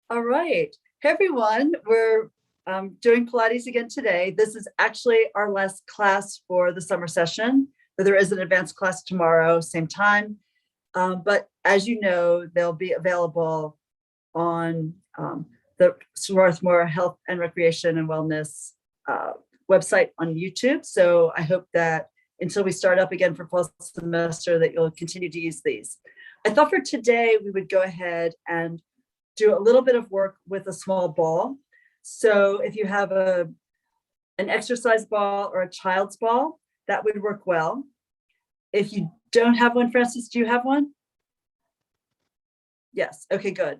All right. Hey, everyone. We're doing Pilates again today. This is actually our last class for the summer session. But there is an advanced class tomorrow, same time. But as you know, they'll be available on the Swarthmore Health and Recreation and Wellness website on YouTube. So I hope that until we start up again for fall semester, that you'll continue to use these. I thought for today we would go ahead and do a little bit of work with a small ball. So if you have an exercise ball or a child's ball, that would work well. If you don't have one, Francis, do you have one? Yes. Okay, good.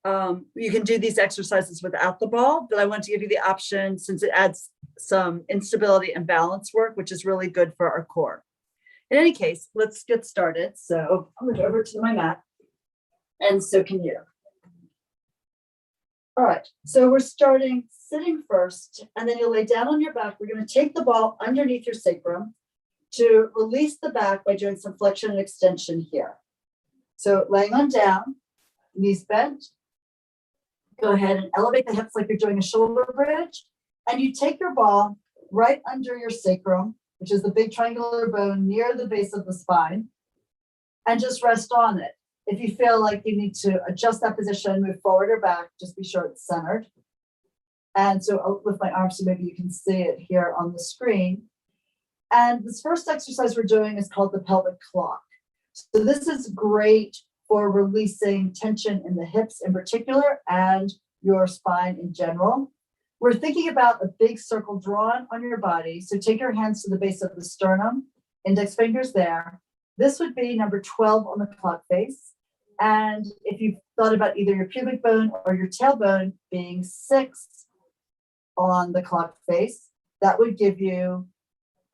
You can do these exercises without the ball, but I want to give you the option since it adds some instability and balance work, which is really good for our core. In any case, let's get started. So I'm going to go over to my mat, and so can you. All right, so we're starting sitting first, and then you'll lay down on your back. We're going to take the ball underneath your sacrum to release the back by doing some flexion and extension here. So laying on down, knees bent. Go ahead and elevate the hips like you're doing a shoulder bridge. And you take your ball right under your sacrum, which is the big triangular bone near the base of the spine, and just rest on it. If you feel like you need to adjust that position, move forward or back, just be sure it's centered. And so I'll lift my arm so maybe you can see it here on the screen. And this first exercise we're doing is called the pelvic clock. So this is great for releasing tension in the hips in particular and your spine in general. We're thinking about a big circle drawn on your body. So take your hands to the base of the sternum, index fingers there. This would be number 12 on the clock face. And if you've thought about either your pubic bone or your tailbone being 6 on the clock face, that would give you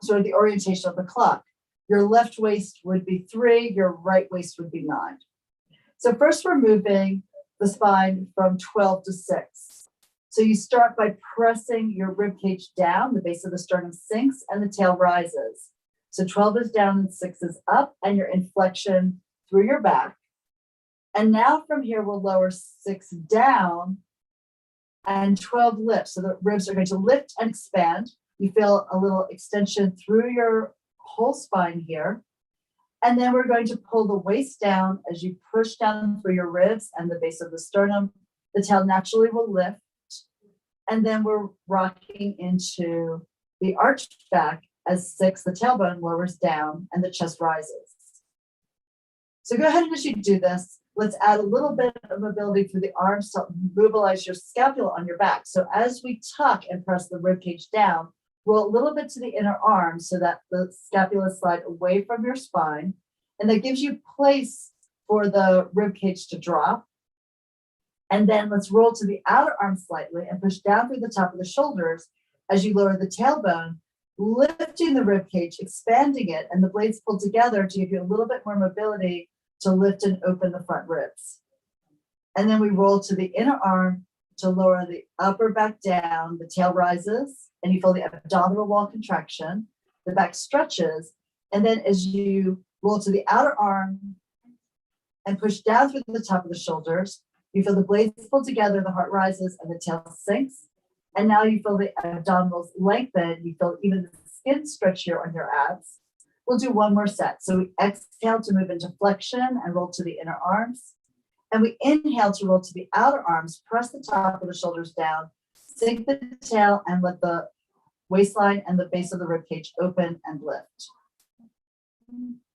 sort of the orientation of the clock. Your left waist would be 3, your right waist would be 9. So first we're moving the spine from 12 to 6. So you start by pressing your rib cage down, the base of the sternum sinks and the tail rises. So 12 is down and 6 is up, and your inflection through your back. And now from here, we'll lower 6 down and 12 lifts. So the ribs are going to lift and expand. You feel a little extension through your whole spine here. And then we're going to pull the waist down as you push down through your ribs and the base of the sternum. The tail naturally will lift. And then we're rocking into the arched back as 6, the tailbone lowers down and the chest rises. So go ahead and as you do this, let's add a little bit of mobility through the arms to mobilize your scapula on your back. So as we tuck and press the rib cage down, roll a little bit to the inner arm so that the scapula slide away from your spine. And that gives you place for the rib cage to drop. And then let's roll to the outer arm slightly and push down through the top of the shoulders as you lower the tailbone, lifting the rib cage, expanding it, and the blades pull together to give you a little bit more mobility to lift and open the front ribs. And then we roll to the inner arm to lower the upper back down, the tail rises, and you feel the abdominal wall contraction, the back stretches, and then as you roll to the outer arm and push down through the top of the shoulders, you feel the blades pull together, the heart rises, and the tail sinks. And now you feel the abdominals lengthen, you feel even the skin stretch here on your abs. We'll do one more set. So we exhale to move into flexion and roll to the inner arms. And we inhale to roll to the outer arms, press the top of the shoulders down, sink the tail, and let the waistline and the base of the ribcage open and lift.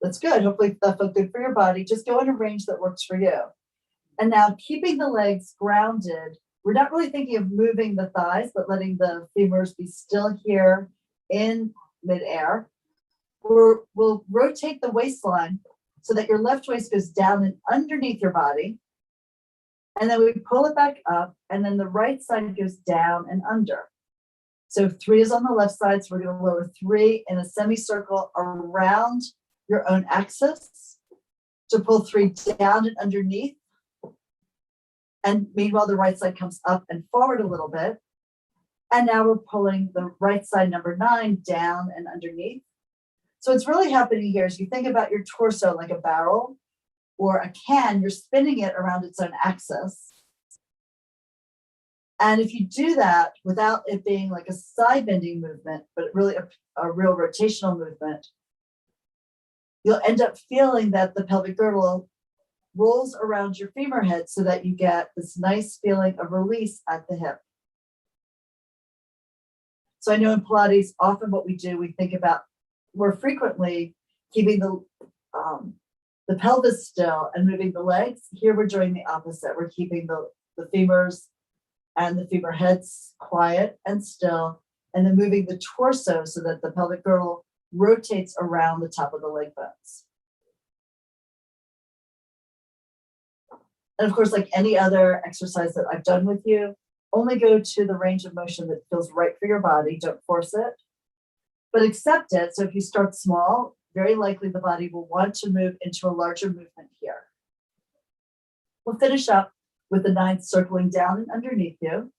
That's good. Hopefully that felt good for your body. Just go in a range that works for you. And now keeping the legs grounded, we're not really thinking of moving the thighs, but letting the femurs be still here in midair. We'll rotate the waistline so that your left waist goes down and underneath your body. And then we pull it back up, and then the right side goes down and under. So 3 is on the left side, so we're going to lower 3 in a semicircle around your own axis to pull 3 down and underneath. And meanwhile, the right side comes up and forward a little bit. And now we're pulling the right side, number 9, down and underneath. So what's really happening here is you think about your torso like a barrel or a can, you're spinning it around its own axis. And if you do that without it being like a side bending movement, but really a real rotational movement, you'll end up feeling that the pelvic girdle rolls around your femur head so that you get this nice feeling of release at the hip. So I know in Pilates, often what we do, we think about more frequently keeping the pelvis still and moving the legs. Here we're doing the opposite. We're keeping the femurs and the femur heads quiet and still, and then moving the torso so that the pelvic girdle rotates around the top of the leg bones. And of course, like any other exercise that I've done with you, only go to the range of motion that feels right for your body. Don't force it, but accept it. So if you start small, very likely the body will want to move into a larger movement here. We'll finish up with the 9th circling down and underneath you,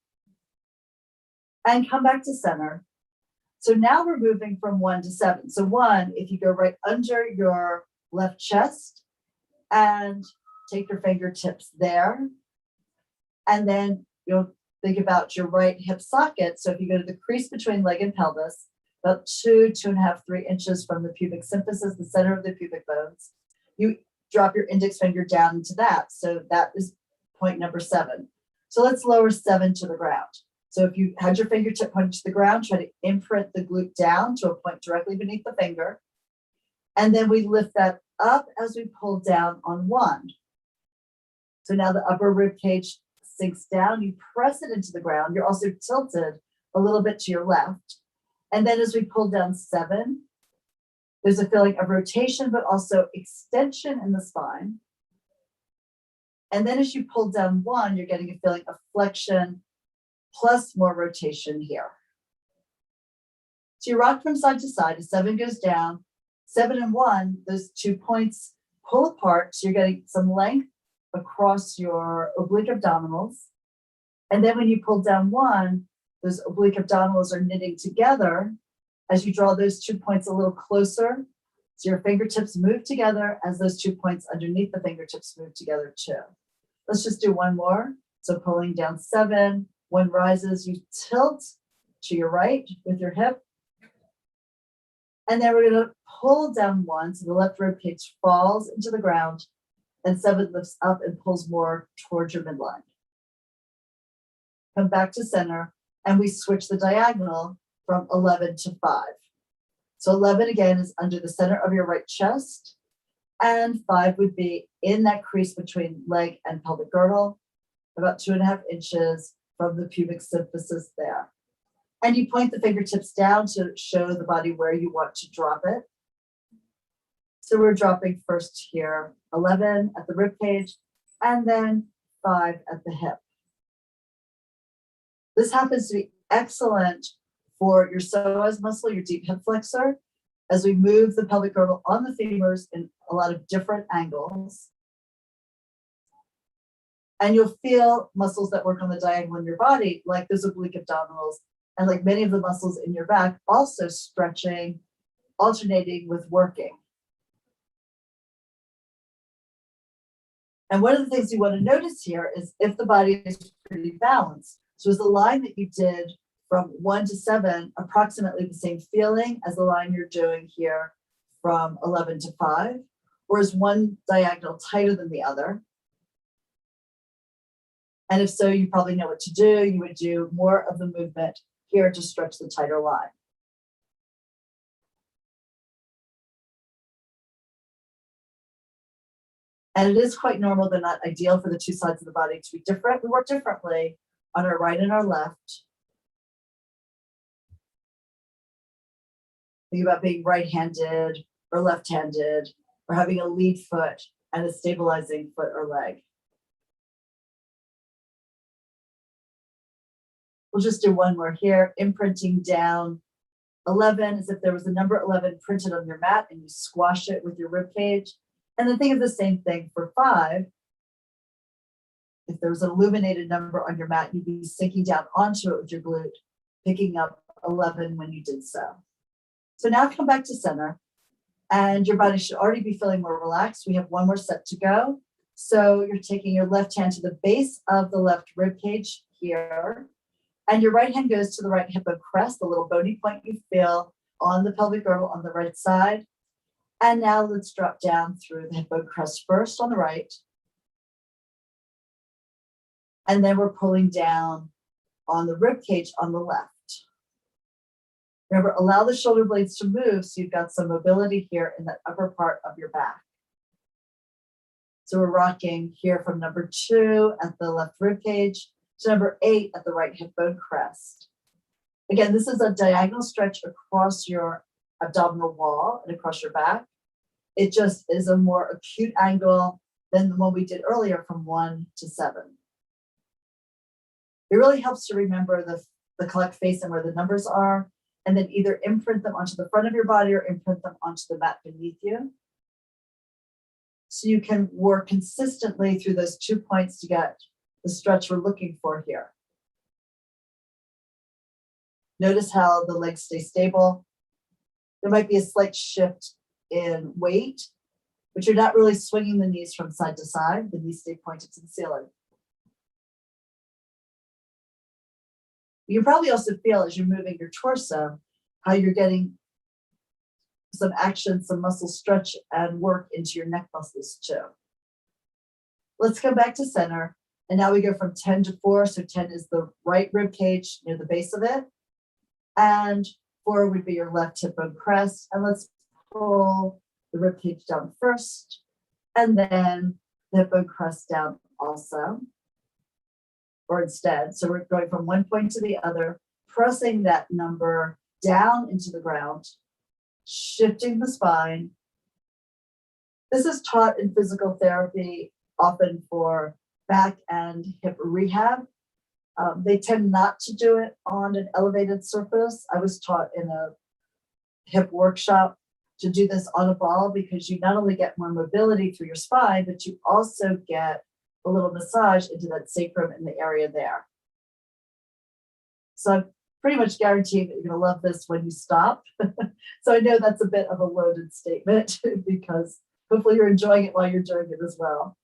and come back to center. So now we're moving from 1 to 7. So 1, if you go right under your left chest and take your fingertips there, and then you'll think about your right hip socket. So if you go to the crease between leg and pelvis, about 2.5, 3 inches from the pubic symphysis, the center of the pubic bones, you drop your index finger down into that. So that is point number 7. So let's lower 7 to the ground. So if you had your fingertip pointed to the ground, try to imprint the glute down to a point directly beneath the finger. And then we lift that up as we pull down on 1. So now the upper rib cage sinks down, you press it into the ground. You're also tilted a little bit to your left. And then as we pull down 7, there's a feeling of rotation, but also extension in the spine. And then as you pull down 1, you're getting a feeling of flexion plus more rotation here. So you rock from side to side as 7 goes down. 7 and 1, those 2 points pull apart. So you're getting some length across your oblique abdominals. And then when you pull down 1, those oblique abdominals are knitting together as you draw those 2 points a little closer. So your fingertips move together as those 2 points underneath the fingertips move together too. Let's just do one more. So pulling down 7, 1 rises, you tilt to your right with your hip. And then we're going to pull down 1, so the left rib cage falls into the ground, and 7 lifts up and pulls more towards your midline. Come back to center, and we switch the diagonal from 11 to 5. So 11 again is under the center of your right chest, and 5 would be in that crease between leg and pelvic girdle, about 2.5 inches from the pubic symphysis there. And you point the fingertips down to show the body where you want to drop it. So we're dropping first here, 11 at the rib cage, and then 5 at the hip. This happens to be excellent for your psoas muscle, your deep hip flexor, as we move the pelvic girdle on the femurs in a lot of different angles. And you'll feel muscles that work on the diagonal in your body, like those oblique abdominals, and like many of the muscles in your back, also stretching, alternating with working. And one of the things you want to notice here is if the body is pretty balanced. So is the line that you did from 1 to 7 approximately the same feeling as the line you're doing here from 11 to 5? Or is one diagonal tighter than the other? And if so, you probably know what to do. You would do more of the movement here to stretch the tighter line. And it is quite normal, though not ideal, for the 2 sides of the body to be different. We work differently on our right and our left. Think about being right-handed or left-handed, or having a lead foot and a stabilizing foot or leg. We'll just do one more here, imprinting down 11 as if there was a number 11 printed on your mat and you squash it with your rib cage. And then think of the same thing for 5. If there was an illuminated number on your mat, you'd be sinking down onto it with your glute, picking up 11 when you did so. So now come back to center, and your body should already be feeling more relaxed. We have one more set to go. So you're taking your left hand to the base of the left rib cage here, And your right hand goes to the right hip bone crest, the little bony point you feel on the pelvic girdle on the right side. And now let's drop down through the hip bone crest first on the right. And then we're pulling down on the rib cage on the left. Remember, allow the shoulder blades to move so you've got some mobility here in the upper part of your back. So we're rocking here from number 2 at the left rib cage to number 8 at the right hip bone crest. Again, this is a diagonal stretch across your abdominal wall and across your back. It just is a more acute angle than the one we did earlier from 1 to 7. It really helps to remember the clock face and where the numbers are, and then either imprint them onto the front of your body or imprint them onto the mat beneath you. So you can work consistently through those 2 points to get the stretch we're looking for here. Notice how the legs stay stable. There might be a slight shift in weight, but you're not really swinging the knees from side to side. The knees stay pointed to the ceiling. You probably also feel as you're moving your torso, how you're getting some action, some muscle stretch and work into your neck muscles too. Let's come back to center. And now we go from 10 to 4. So 10 is the right rib cage near the base of it. And 4 would be your left hip bone crest. And let's pull the rib cage down first. And then the hip bone crest down also. Or instead. So we're going from one point to the other, pressing that number down into the ground, shifting the spine. This is taught in physical therapy, often for back and hip rehab. They tend not to do it on an elevated surface. I was taught in a hip workshop to do this on a ball because you not only get more mobility through your spine, but you also get a little massage into that sacrum in the area there. So I'm pretty much guaranteeing that you're going to love this when you stop. So I know that's a bit of a loaded statement because hopefully you're enjoying it while you're doing it as well.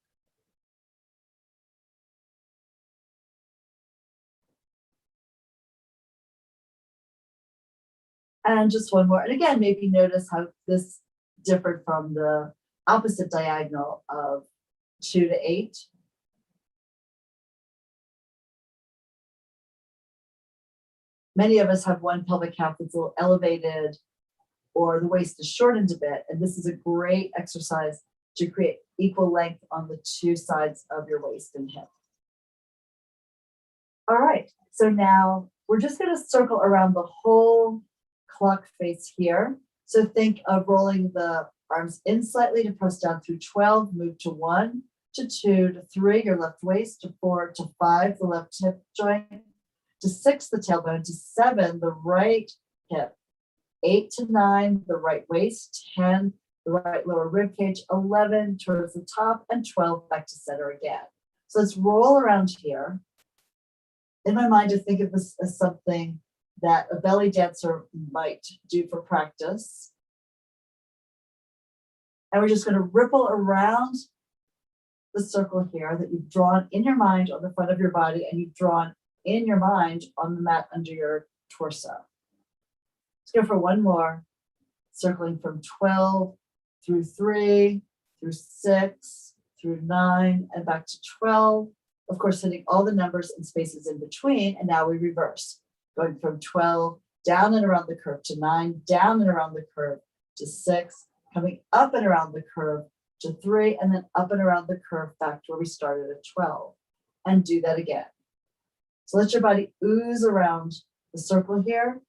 And just one more. And again, maybe notice how this differed from the opposite diagonal of 2 to 8. Many of us have one pelvic half that's a little elevated or the waist is shortened a bit. And this is a great exercise to create equal length on the 2 sides of your waist and hip. All right, so now we're just going to circle around the whole clock face here. So think of rolling the arms in slightly to press down through 12, move to 1, to 2, to 3, your left waist, to 4, to 5, the left hip joint, to 6, the tailbone, to 7, the right hip, 8 to 9, the right waist, 10, the right lower rib cage, 11 towards the top, and 12 back to center again. So let's roll around here. In my mind, I think of this as something that a belly dancer might do for practice. And we're just going to ripple around the circle here that you've drawn in your mind on the front of your body and you've drawn in your mind on the mat under your torso. Let's go for one more, circling from 12 through 3, through 6, through 9, and back to 12. Of course, hitting all the numbers and spaces in between. And now we reverse, going from 12 down and around the curve to 9, down and around the curve to 6, coming up and around the curve to 3, and then up and around the curve back to where we started at 12. And do that again. So let your body ooze around the circle here.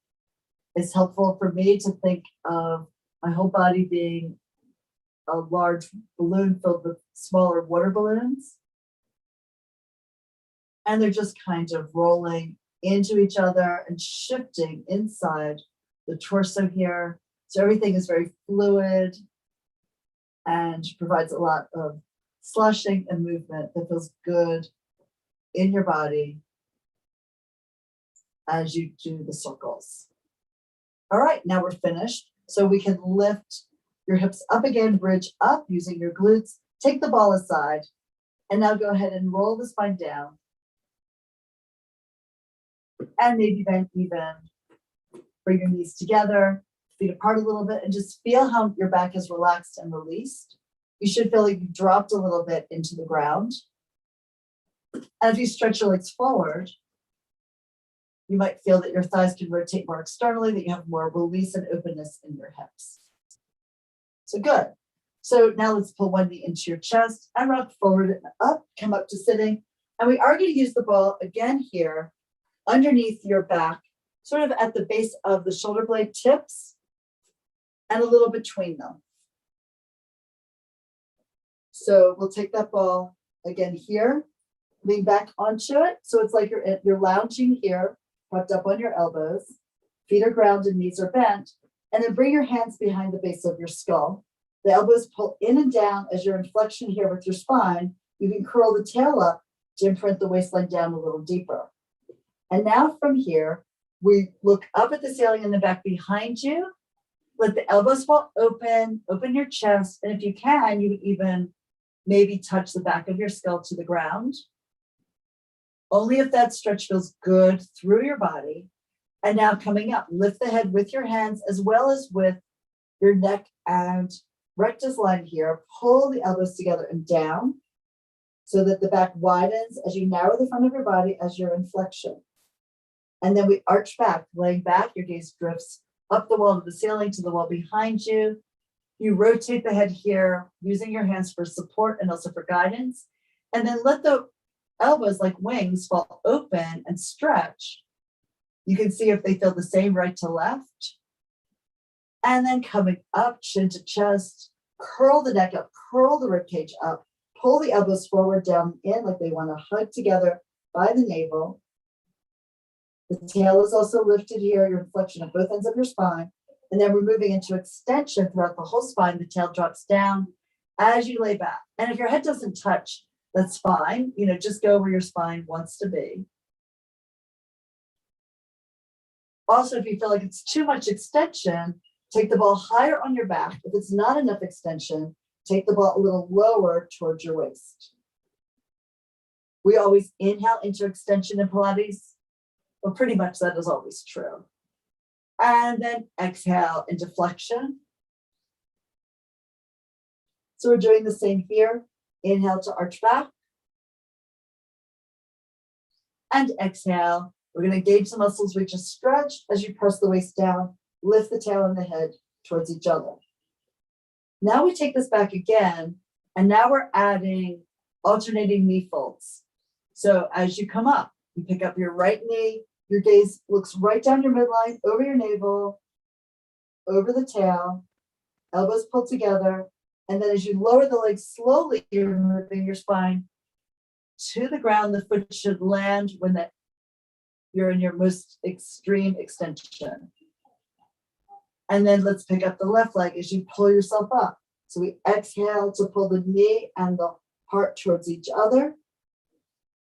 It's helpful for me to think of my whole body being a large balloon filled with smaller water balloons. And they're just kind of rolling into each other and shifting inside the torso here. So everything is very fluid and provides a lot of sloshing and movement that feels good in your body as you do the circles. All right, now we're finished. So we can lift your hips up again, bridge up using your glutes, take the ball aside, and now go ahead and roll the spine down. And maybe then even bring your knees together, feet apart a little bit, and just feel how your back is relaxed and released. You should feel like you dropped a little bit into the ground. And if you stretch your legs forward, you might feel that your thighs can rotate more externally, that you have more release and openness in your hips. So good. So now let's pull one knee into your chest and rock forward and up, come up to sitting. And we are going to use the ball again here underneath your back, sort of at the base of the shoulder blade tips and a little between them. So we'll take that ball again here, lean back onto it. So it's like you're lounging here, propped up on your elbows, feet are grounded, knees are bent, and then bring your hands behind the base of your skull. The elbows pull in and down as your inflection here with your spine. You can curl the tail up to imprint the waistline down a little deeper. And now from here, we look up at the ceiling in the back behind you. Let the elbows fall open your chest. And if you can, you even maybe touch the back of your skull to the ground. Only if that stretch feels good through your body. And now coming up, lift the head with your hands as well as with your neck and rectus line here. Pull the elbows together and down so that the back widens as you narrow the front of your body as your inflection. And then we arch back, laying back, your gaze drifts up the wall of the ceiling to the wall behind you. You rotate the head here, using your hands for support and also for guidance. And then let the elbows like wings fall open and stretch. You can see if they feel the same right to left. And then coming up, chin to chest, curl the neck up, curl the ribcage up, pull the elbows forward, down, in like they want to hug together by the navel. The tail is also lifted here, your inflection at both ends of your spine. And then we're moving into extension throughout the whole spine. The tail drops down as you lay back. And if your head doesn't touch, that's fine. Just go where your spine wants to be. Also, if you feel like it's too much extension, take the ball higher on your back. If it's not enough extension, take the ball a little lower towards your waist. We always inhale into extension in Pilates. Well, pretty much that is always true. And then exhale into flexion. So we're doing the same here. Inhale to arch back. And exhale. We're going to engage the muscles we just stretched as you press the waist down, lift the tail and the head towards each other. Now we take this back again, and now we're adding alternating knee folds. So as you come up, you pick up your right knee, your gaze looks right down your midline, over your navel, over the tail, elbows pulled together. And then as you lower the legs slowly, you're moving your spine to the ground. The foot should land when you're in your most extreme extension. And then let's pick up the left leg as you pull yourself up. So we exhale to pull the knee and the heart towards each other.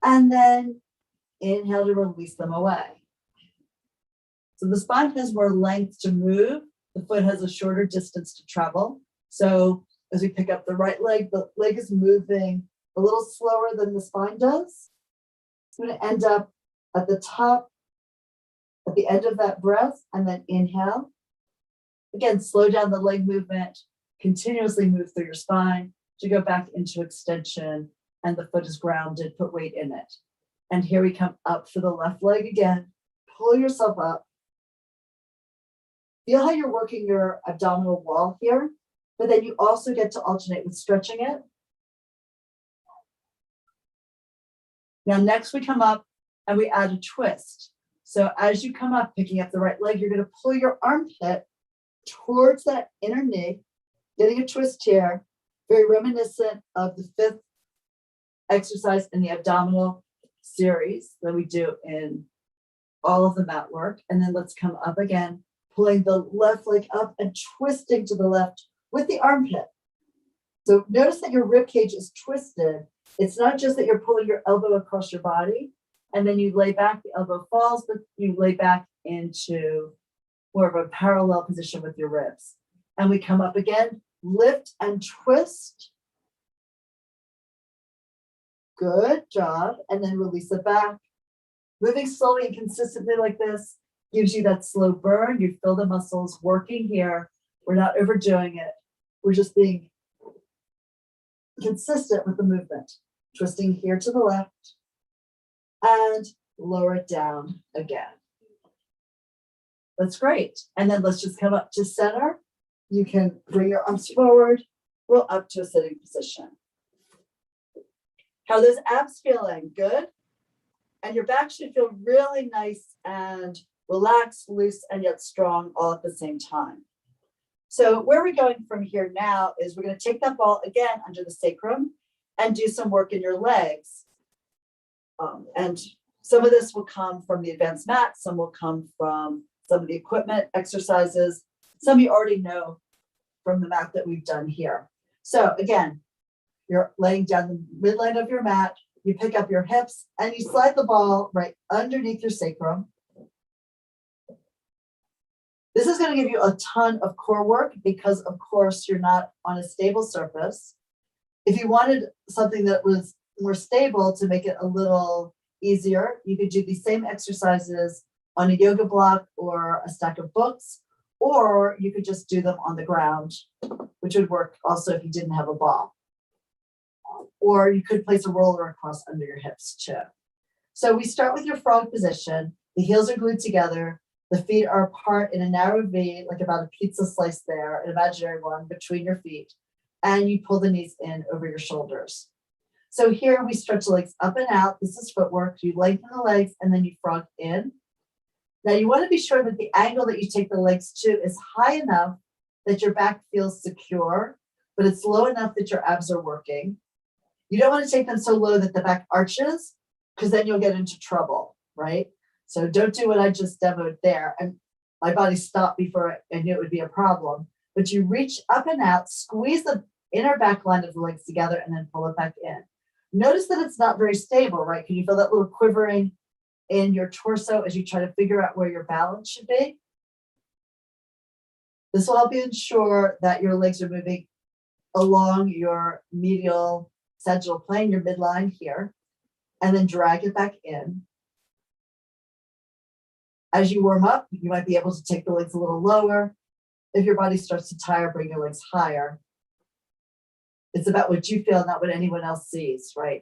And then inhale to release them away. So the spine has more length to move. The foot has a shorter distance to travel. So as we pick up the right leg, the leg is moving a little slower than the spine does. It's going to end up at the top, at the end of that breath, and then inhale. Again, slow down the leg movement, continuously move through your spine to go back into extension, and the foot is grounded, put weight in it. And here we come up for the left leg again. Pull yourself up. Feel how you're working your abdominal wall here, but then you also get to alternate with stretching it. Now next we come up and we add a twist. So as you come up, picking up the right leg, you're going to pull your armpit towards that inner knee, getting a twist here, very reminiscent of the 5th exercise in the abdominal series that we do in all of the mat work. And then let's come up again, pulling the left leg up and twisting to the left with the armpit. So notice that your rib cage is twisted. It's not just that you're pulling your elbow across your body and then you lay back, the elbow falls, but you lay back into more of a parallel position with your ribs. And we come up again, lift and twist. Good job. And then release it back. Moving slowly and consistently like this gives you that slow burn. You feel the muscles working here. We're not overdoing it. We're just being consistent with the movement. Twisting here to the left and lower it down again. That's great. And then let's just come up to center. You can bring your arms forward, roll up to a sitting position. How are those abs feeling? Good? And your back should feel really nice and relaxed, loose, and yet strong all at the same time. So where we're going from here now is we're going to take that ball again under the sacrum and do some work in your legs. And some of this will come from the advanced mat, some will come from some of the equipment exercises. Some you already know from the mat that we've done here. So again, you're laying down the midline of your mat, you pick up your hips and you slide the ball right underneath your sacrum. This is going to give you a ton of core work because, of course, you're not on a stable surface. If you wanted something that was more stable to make it a little easier, you could do these same exercises on a yoga block or a stack of books, or you could just do them on the ground, which would work also if you didn't have a ball. Or you could place a roller across under your hips too. So we start with your frog position. The heels are glued together. The feet are apart in a narrow V, like about a pizza slice there, an imaginary one between your feet. And you pull the knees in over your shoulders. So here we stretch the legs up and out. This is footwork. You lengthen the legs and then you frog in. Now you want to be sure that the angle that you take the legs to is high enough that your back feels secure, but it's low enough that your abs are working. You don't want to take them so low that the back arches, because then you'll get into trouble, right? So don't do what I just demoed there. And my body stopped before I knew it would be a problem. But you reach up and out, squeeze the inner back line of the legs together, and then pull it back in. Notice that it's not very stable, right? Can you feel that little quivering in your torso as you try to figure out where your balance should be? This will help you ensure that your legs are moving along your medial sagittal plane, your midline here, and then drag it back in. As you warm up, you might be able to take the legs a little lower. If your body starts to tire, bring your legs higher. It's about what you feel, not what anyone else sees, right?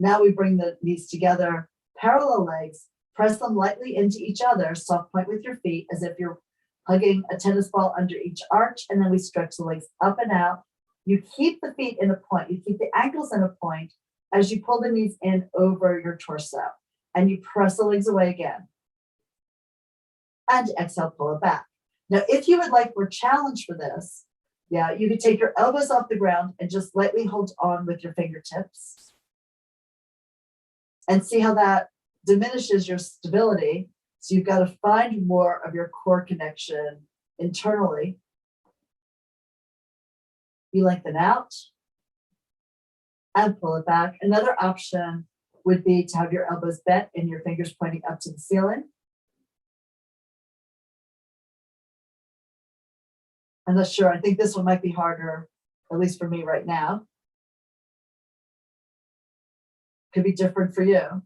Now we bring the knees together, parallel legs, press them lightly into each other, soft point with your feet as if you're hugging a tennis ball under each arch, and then we stretch the legs up and out. You keep the feet in a point, you keep the ankles in a point as you pull the knees in over your torso, and you press the legs away again. And exhale, pull it back. Now, if you would like more challenge for this, you could take your elbows off the ground and just lightly hold on with your fingertips. And see how that diminishes your stability. So you've got to find more of your core connection internally. You lengthen out and pull it back. Another option would be to have your elbows bent and your fingers pointing up to the ceiling. I'm not sure. I think this one might be harder, at least for me right now. Could be different for you.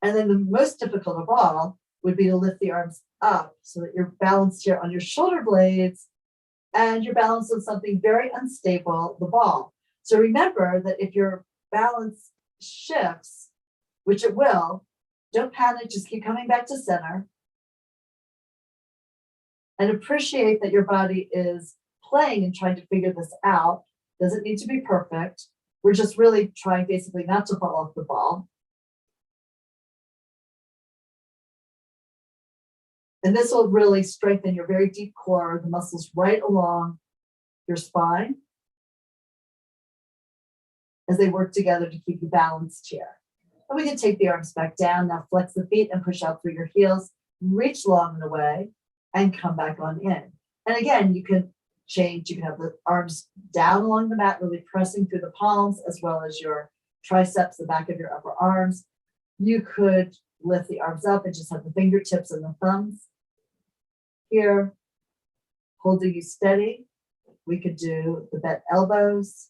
And then the most difficult of all would be to lift the arms up so that you're balanced here on your shoulder blades and you're balanced on something very unstable, the ball. So remember that if your balance shifts, which it will, don't panic, just keep coming back to center. And appreciate that your body is playing and trying to figure this out. Doesn't need to be perfect. We're just really trying basically not to fall off the ball. And this will really strengthen your very deep core, the muscles right along your spine as they work together to keep you balanced here. And we can take the arms back down. Now flex the feet and push out through your heels. Reach long and away and come back on in. And again, you can change. You can have the arms down along the mat, really pressing through the palms as well as your triceps, the back of your upper arms. You could lift the arms up and just have the fingertips and the thumbs here, holding you steady, We could do the bent elbows.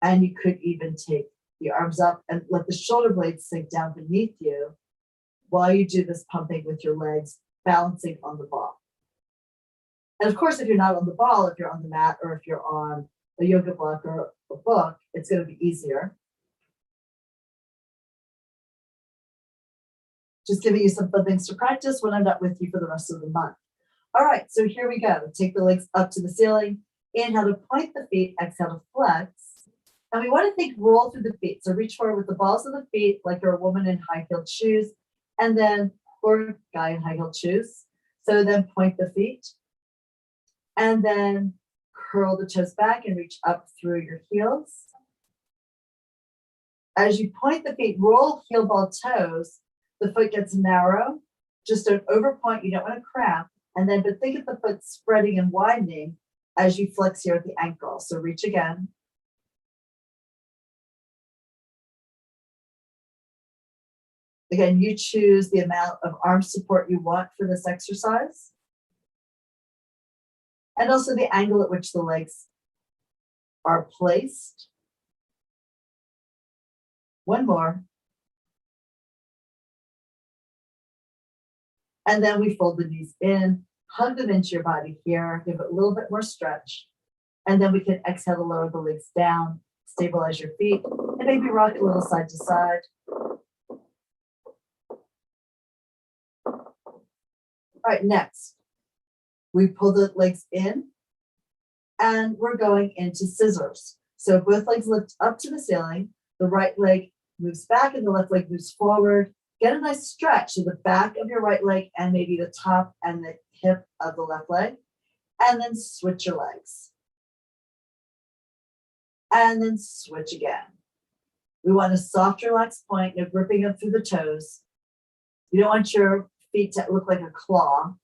And you could even take the arms up and let the shoulder blades sink down beneath you while you do this pumping with your legs, balancing on the ball. And of course, if you're not on the ball, if you're on the mat or if you're on a yoga block or a book, it's going to be easier. Just giving you some fun things to practice when I'm not with you for the rest of the month. All right, so here we go. Take the legs up to the ceiling. Inhale to point the feet, exhale to flex. And we want to think roll through the feet. So reach forward with the balls of the feet like you're a woman in high-heeled shoes, and then, or a guy in high-heeled shoes. So then point the feet, and then curl the toes back and reach up through your heels. As you point the feet, roll heel ball toes. The foot gets narrow. Just don't overpoint. You don't want to cramp. And then, but think of the foot spreading and widening as you flex here at the ankle. So reach again. Again, you choose the amount of arm support you want for this exercise. And also the angle at which the legs are placed. One more. And then we fold the knees in, hug them into your body here, give it a little bit more stretch. And then we can exhale to lower the legs down, stabilize your feet, and maybe rock a little side to side. All right, next, we pull the legs in and we're going into scissors. So both legs lift up to the ceiling, the right leg moves back and the left leg moves forward. Get a nice stretch to the back of your right leg and maybe the top and the hip of the left leg. And then switch your legs. And then switch again. We want a soft, relaxed point, no gripping up through the toes. You don't want your feet to look like a claw,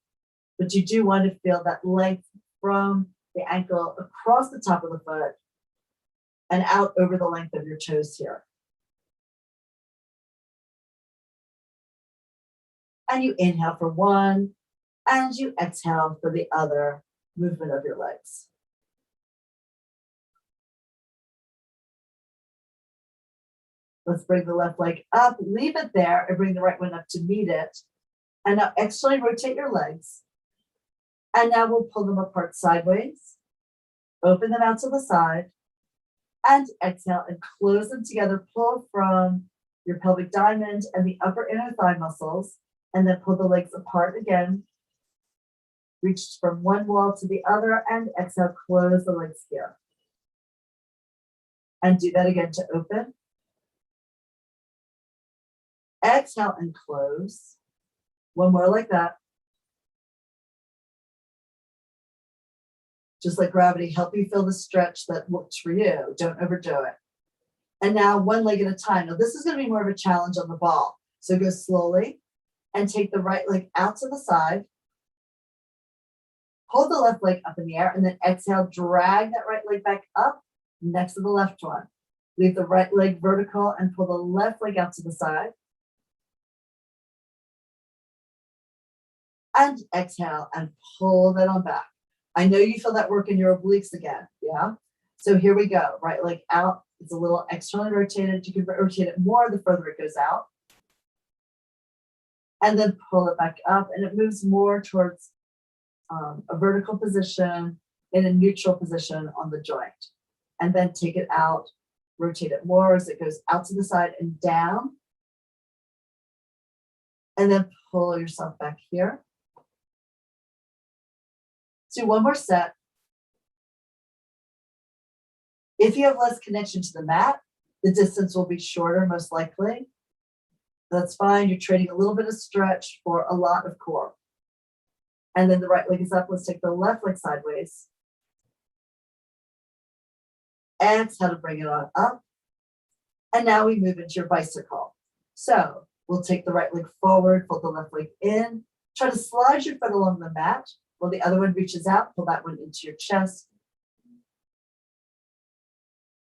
but you do want to feel that length from the ankle across the top of the foot and out over the length of your toes here. And you inhale for one, and you exhale for the other movement of your legs. Let's bring the left leg up, leave it there, and bring the right one up to meet it. And now externally rotate your legs. And now we'll pull them apart sideways, open them out to the side, and exhale and close them together. Pull from your pelvic diamond and the upper inner thigh muscles, and then pull the legs apart again. Reach from one wall to the other, and exhale, close the legs here. And do that again to open. Exhale and close. One more like that. Just like gravity, help you feel the stretch that works for you. Don't overdo it. And now one leg at a time. Now this is going to be more of a challenge on the ball. So go slowly and take the right leg out to the side. Hold the left leg up in the air and then exhale, drag that right leg back up next to the left one. Leave the right leg vertical and pull the left leg out to the side. And exhale and pull that on back. I know you feel that work in your obliques again, yeah? So here we go, right leg out. It's a little externally rotated. You can rotate it more the further it goes out. And then pull it back up and it moves more towards a vertical position in a neutral position on the joint. And then take it out, rotate it more as it goes out to the side and down. And then pull yourself back here. Do one more set. If you have less connection to the mat, the distance will be shorter, most likely. That's fine. You're trading a little bit of stretch for a lot of core. And then the right leg is up. Let's take the left leg sideways. Exhale to bring it on up. And now we move into your bicycle. So we'll take the right leg forward, pull the left leg in. Try to slide your foot along the mat. While the other one reaches out, pull that one into your chest.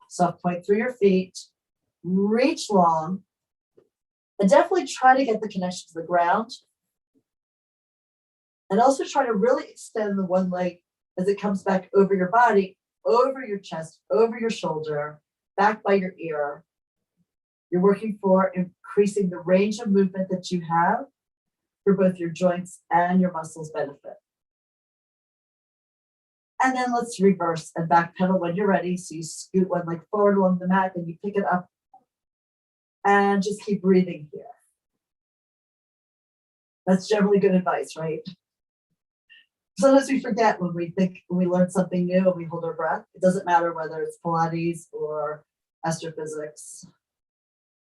Soft point through your feet. Reach long. And definitely try to get the connection to the ground. And also try to really extend the one leg as it comes back over your body, over your chest, over your shoulder, back by your ear. You're working for increasing the range of movement that you have for both your joints and your muscles benefit. And then let's reverse and back pedal when you're ready. So you scoot one leg forward along the mat, then you pick it up and just keep breathing here. That's generally good advice, right? Sometimes we forget when we learn something new and we hold our breath. It doesn't matter whether it's Pilates or astrophysics.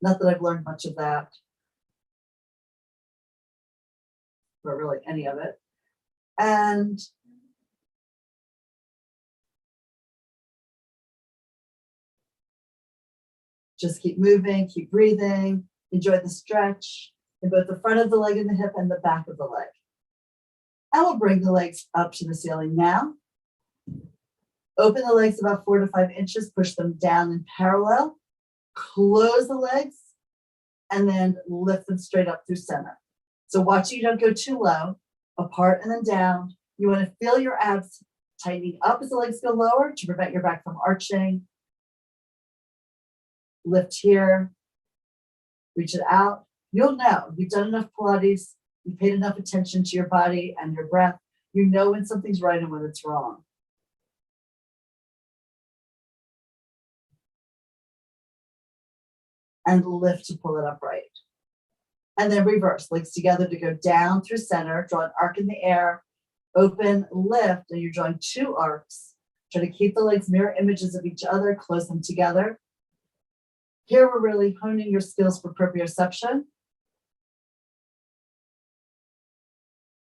Not that I've learned much of that, or really any of it. And just keep moving, keep breathing, enjoy the stretch in both the front of the leg and the hip and the back of the leg. And we'll bring the legs up to the ceiling now. Open the legs about 4 to 5 inches, push them down in parallel, close the legs, and then lift them straight up through center. So watch you don't go too low, apart and then down. You want to feel your abs tightening up as the legs go lower to prevent your back from arching. Lift here, reach it out. You'll know, you've done enough Pilates, you paid enough attention to your body and your breath. You know when something's right and when it's wrong. And lift to pull it upright. And then reverse, legs together to go down through center, draw an arc in the air, open, lift, and you're drawing 2 arcs. Try to keep the legs mirror images of each other, close them together. Here we're really honing your skills for proprioception,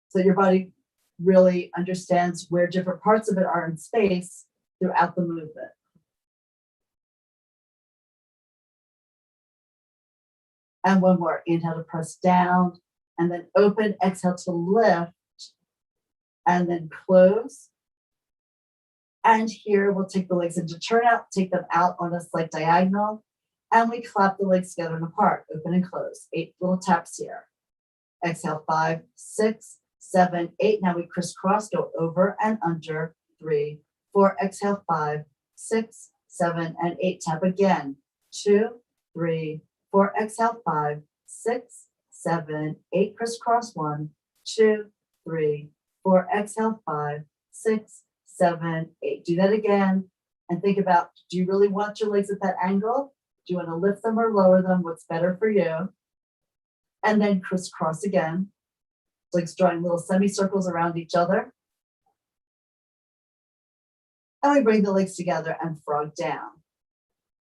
so your body really understands where different parts of it are in space throughout the movement. And one more, inhale to press down, and then open, exhale to lift, and then close. And here we'll take the legs into turnout, take them out on a slight diagonal, and we clap the legs together and apart, open and close. 8 little taps here. Exhale, 5, 6, 7, 8. Now we crisscross, go over and under, 3, 4. Exhale, 5, 6, 7, and 8. Tap again, 2, 3, 4. Exhale, 5, 6, 7, 8. Crisscross, 1, 2, 3, 4. Exhale, 5, 6, 7, 8. Do that again, and think about, do you really want your legs at that angle? Do you want to lift them or lower them? What's better for you? And then crisscross again. Legs drawing little semicircles around each other. And we bring the legs together and frog down.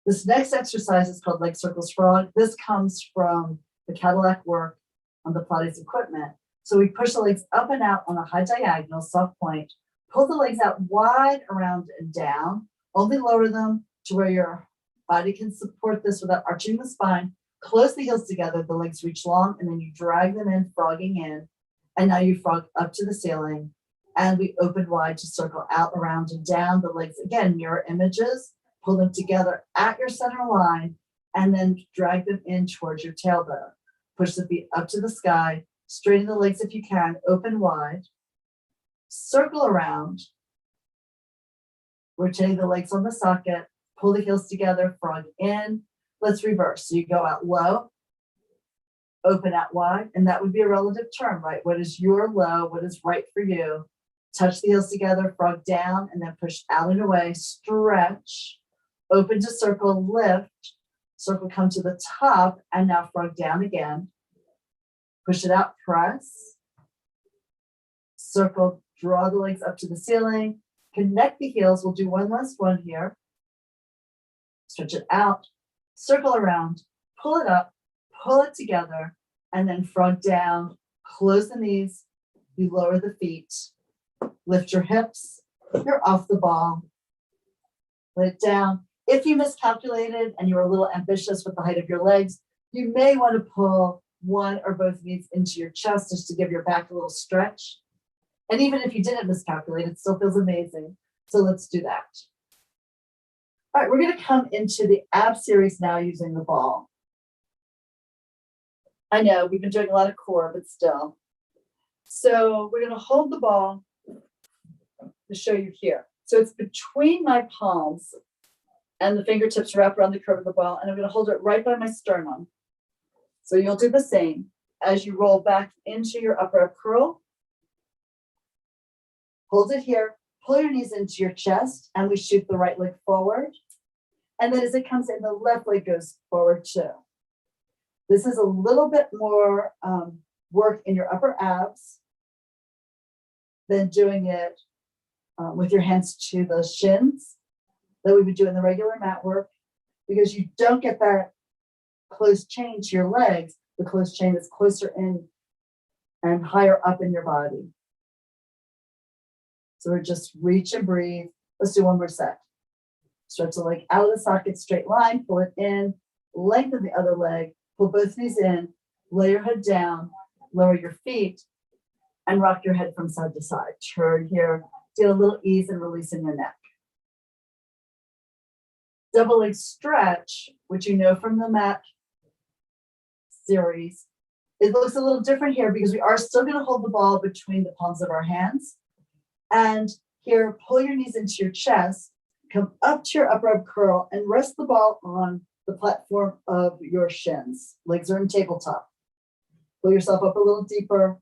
This next exercise is called leg circles frog. This comes from the Cadillac work on the Pilates equipment. So we push the legs up and out on a high diagonal, soft point. Pull the legs out wide around and down. Only lower them to where your body can support this without arching the spine. Close the heels together, the legs reach long, and then you drag them in, frogging in. And now you frog up to the ceiling, and we open wide to circle out, around, and down. The legs, again, mirror images. Pull them together at your center line, and then drag them in towards your tailbone. Push the feet up to the sky. Straighten the legs if you can. Open wide. Circle around. Rotating the legs on the socket. Pull the heels together. Frog in. Let's reverse. So you go out low. Open out wide, and that would be a relative term, right? What is your low? What is right for you? Touch the heels together, frog down, and then push out and away, stretch, open to circle, lift, circle come to the top, and now frog down again. Push it out, press, circle, draw the legs up to the ceiling, connect the heels. We'll do one last one here. Stretch it out, circle around, pull it up, pull it together, and then frog down, close the knees, you lower the feet, lift your hips, you're off the ball, let it down. If you miscalculated and you were a little ambitious with the height of your legs, you may want to pull one or both knees into your chest just to give your back a little stretch. And even if you didn't miscalculate, it still feels amazing. So let's do that. All right, we're going to come into the ab series now using the ball. I know we've been doing a lot of core, but still. So we're going to hold the ball to show you here. So it's between my palms and the fingertips wrap around the curve of the ball, and I'm going to hold it right by my sternum. So you'll do the same as you roll back into your upper ab curl. Hold it here, pull your knees into your chest, and we shoot the right leg forward. And then as it comes in, the left leg goes forward too. This is a little bit more work in your upper abs than doing it with your hands to the shins that we would do in the regular mat work, because you don't get that close chain to your legs. The close chain is closer in and higher up in your body. So we're just reach and breathe. Let's do one more set. Stretch the leg out of the socket, straight line, pull it in, lengthen the other leg, pull both knees in, lay your head down, lower your feet, and rock your head from side to side. Turn here, get a little ease and release in your neck. Double leg stretch, which you know from the mat series. It looks a little different here because we are still going to hold the ball between the palms of our hands. And here, pull your knees into your chest, come up to your upper ab curl, and rest the ball on the platform of your shins. Legs are in tabletop. Pull yourself up a little deeper.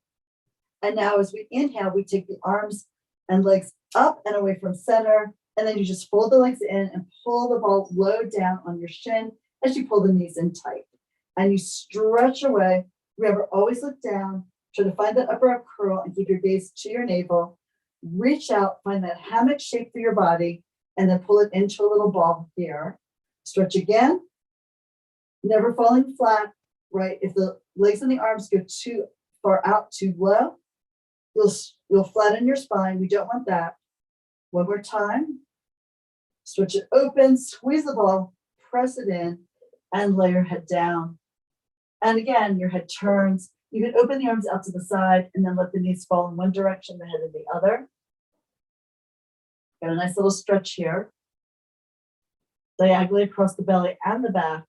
And now as we inhale, we take the arms and legs up and away from center. And then you just fold the legs in and pull the ball low down on your shin as you pull the knees in tight. And you stretch away. Remember, always look down. Try to find that upper ab curl and keep your gaze to your navel. Reach out, find that hammock shape for your body, and then pull it into a little ball here. Stretch again. Never falling flat, right? If the legs and the arms go too far out, too low, you'll flatten your spine. We don't want that. One more time. Stretch it open, squeeze the ball, press it in, and lay your head down. And again, your head turns. You can open the arms out to the side and then let the knees fall in one direction, the head in the other. Got a nice little stretch here. Diagonally across the belly and the back.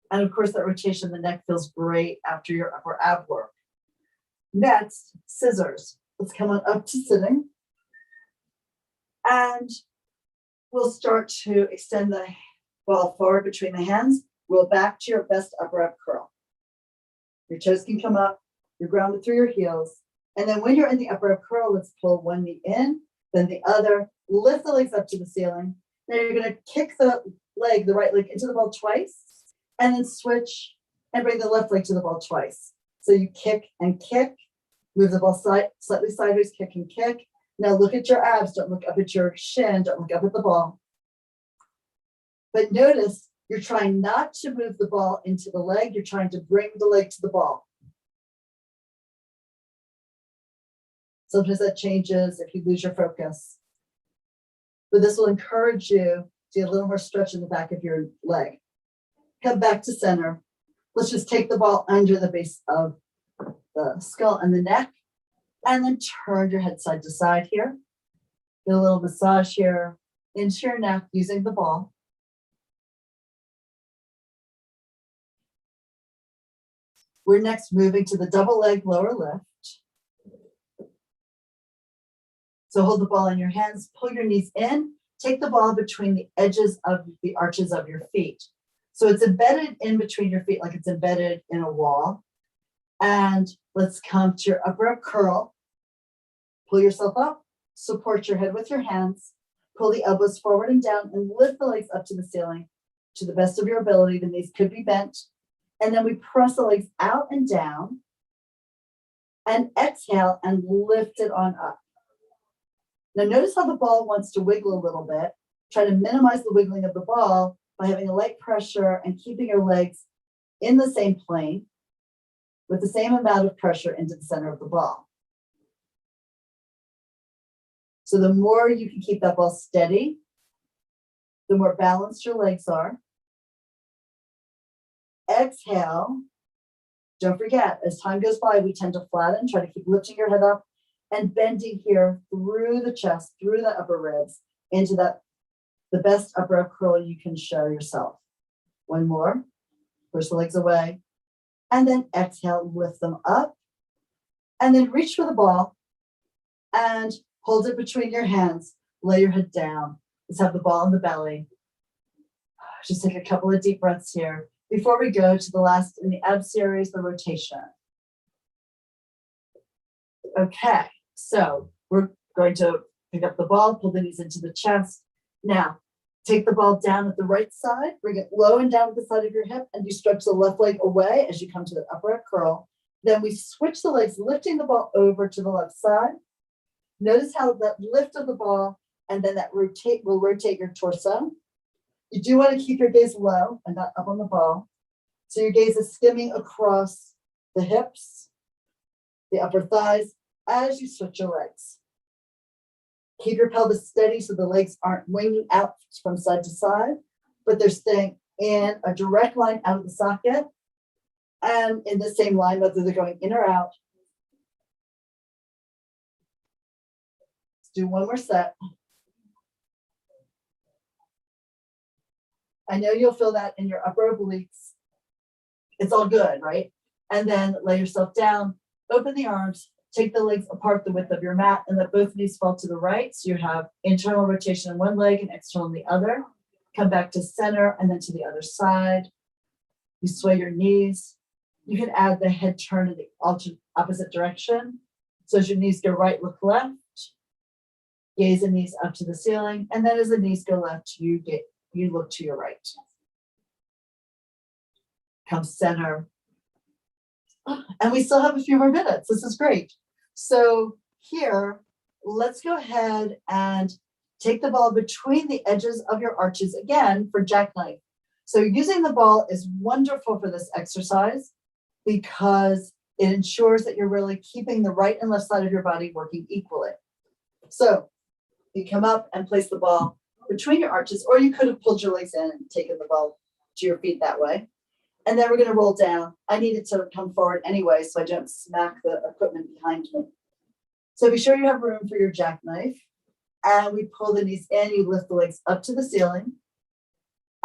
And of course, that rotation in the neck feels great after your upper ab work. Next, scissors. Let's come on up to sitting. And we'll start to extend the ball forward between the hands. Roll back to your best upper ab curl. Your toes can come up. You're grounded through your heels. And then when you're in the upper ab curl, let's pull one knee in, then the other. Lift the legs up to the ceiling. Now you're going to kick the right leg into the ball twice, and then switch and bring the left leg to the ball twice. So you kick and kick, move the ball slightly sideways, kick and kick. Now look at your abs. Don't look up at your shin. Don't look up at the ball. But notice you're trying not to move the ball into the leg. You're trying to bring the leg to the ball. Sometimes that changes if you lose your focus. But this will encourage you to get a little more stretch in the back of your leg. Come back to center. Let's just take the ball under the base of the skull and the neck, and then turn your head side to side here. Get a little massage here into your neck using the ball. We're next moving to the double leg lower lift. So hold the ball in your hands, pull your knees in, take the ball between the edges of the arches of your feet. So it's embedded in between your feet like it's embedded in a wall. And let's come to your upper ab curl. Pull yourself up, support your head with your hands, pull the elbows forward and down, and lift the legs up to the ceiling to the best of your ability. The knees could be bent. And then we press the legs out and down and exhale and lift it on up. Now notice how the ball wants to wiggle a little bit. Try to minimize the wiggling of the ball by having a light pressure and keeping your legs in the same plane with the same amount of pressure into the center of the ball. So the more you can keep that ball steady, the more balanced your legs are. Exhale. Don't forget, as time goes by, we tend to flatten. Try to keep lifting your head up and bending here through the chest, through the upper ribs, into the best upper ab curl you can show yourself. One more. Push the legs away. And then exhale, lift them up. And then reach for the ball and hold it between your hands. Lay your head down. Let's have the ball in the belly. Just take a couple of deep breaths here before we go to the last in the ab series, the rotation. Okay, so we're going to pick up the ball, pull the knees into the chest. Now, take the ball down at the right side, bring it low and down at the side of your hip, and you stretch the left leg away as you come to the upright curl. Then we switch the legs, lifting the ball over to the left side. Notice how that lift of the ball and then that rotate will rotate your torso. You do want to keep your gaze low and not up on the ball. So your gaze is skimming across the hips, the upper thighs, as you switch your legs. Keep your pelvis steady so the legs aren't winging out from side to side, but they're staying in a direct line out of the socket and in the same line, whether they're going in or out. Let's do one more set. I know you'll feel that in your upper obliques. It's all good, right? And then lay yourself down, open the arms, take the legs apart the width of your mat, and let both knees fall to the right. So you have internal rotation in one leg and external in the other. Come back to center and then to the other side. You sway your knees. You can add the head turn in the opposite direction. So as your knees go right, look left. Gaze the knees up to the ceiling. And then as the knees go left, you look to your right. Come center. And we still have a few more minutes. This is great. So here, let's go ahead and take the ball between the edges of your arches again for jackknife. So using the ball is wonderful for this exercise because it ensures that you're really keeping the right and left side of your body working equally. So you come up and place the ball between your arches, or you could have pulled your legs in and taken the ball to your feet that way. And then we're going to roll down. I needed to come forward anyway, so I don't smack the equipment behind me. So be sure you have room for your jackknife. And we pull the knees in, you lift the legs up to the ceiling.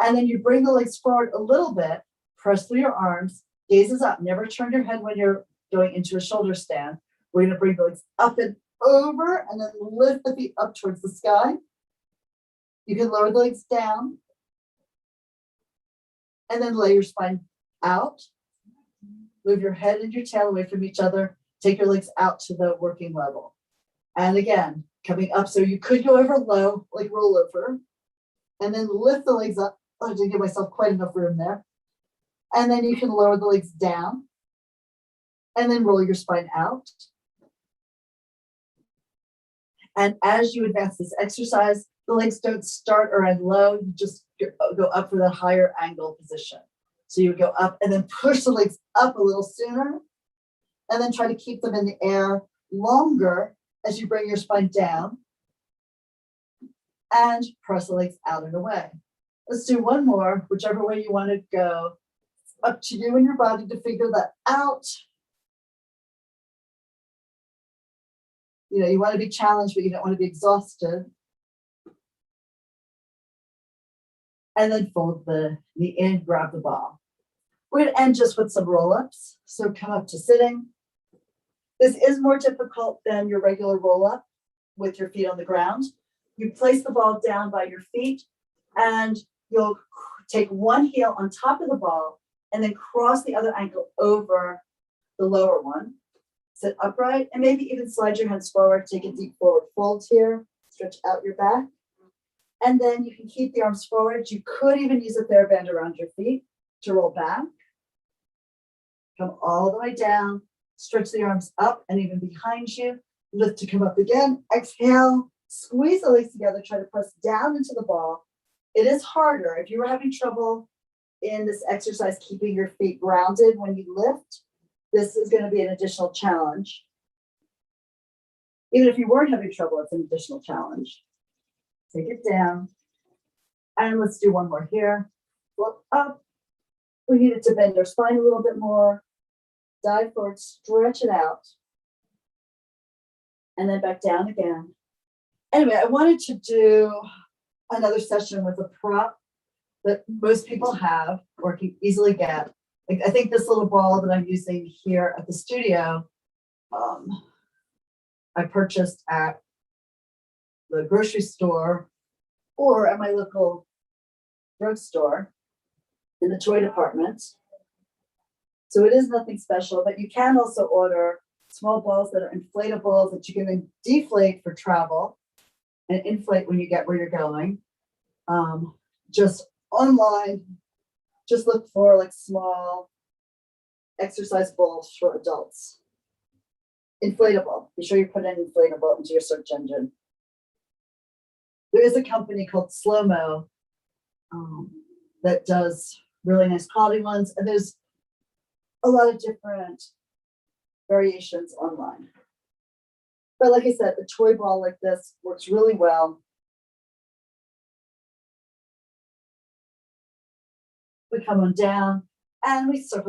And then you bring the legs forward a little bit, press through your arms, gazes up. Never turn your head when you're going into a shoulder stand. We're going to bring the legs up and over, and then lift the feet up towards the sky. You can lower the legs down. And then lay your spine out. Move your head and your tail away from each other. Take your legs out to the working level. And again, coming up. So you could go over low, like roll over. And then lift the legs up. I didn't give myself quite enough room there. And then you can lower the legs down. And then roll your spine out. And as you advance this exercise, the legs don't start or end low. You just go up for that higher angle position. So you would go up and then push the legs up a little sooner. And then try to keep them in the air longer as you bring your spine down. And press the legs out and away. Let's do one more, whichever way you want to go. It's up to you and your body to figure that out. You know, you want to be challenged, but you don't want to be exhausted. And then fold the knee in, grab the ball. We're going to end just with some roll-ups. So come up to sitting. This is more difficult than your regular roll-up with your feet on the ground. You place the ball down by your feet, and you'll take one heel on top of the ball and then cross the other ankle over the lower one. Sit upright and maybe even slide your hands forward. Take a deep forward fold here. Stretch out your back. And then you can keep the arms forward. You could even use a TheraBand around your feet to roll back. Come all the way down. Stretch the arms up and even behind you. Lift to come up again. Exhale. Squeeze the legs together. Try to press down into the ball. It is harder. If you were having trouble in this exercise keeping your feet grounded when you lift, this is going to be an additional challenge. Even if you weren't having trouble, it's an additional challenge. Take it down. And let's do one more here. Look up. We need it to bend our spine a little bit more. Dive forward, stretch it out. And then back down again. Anyway, I wanted to do another session with a prop that most people have or can easily get. Like, I think this little ball that I'm using here at the studio I purchased at the grocery store or at my local drugstore in the toy department. So it is nothing special, but you can also order small balls that are inflatable that you can then deflate for travel and inflate when you get where you're going. Just online, just look for like small exercise balls for adults. Inflatable. Be sure you put in inflatable into your search engine. There is a company called Slow-Mo that does really nice quality ones, and there's a lot of different variations online. But like I said, a toy ball like this works really well. We come on down and we circle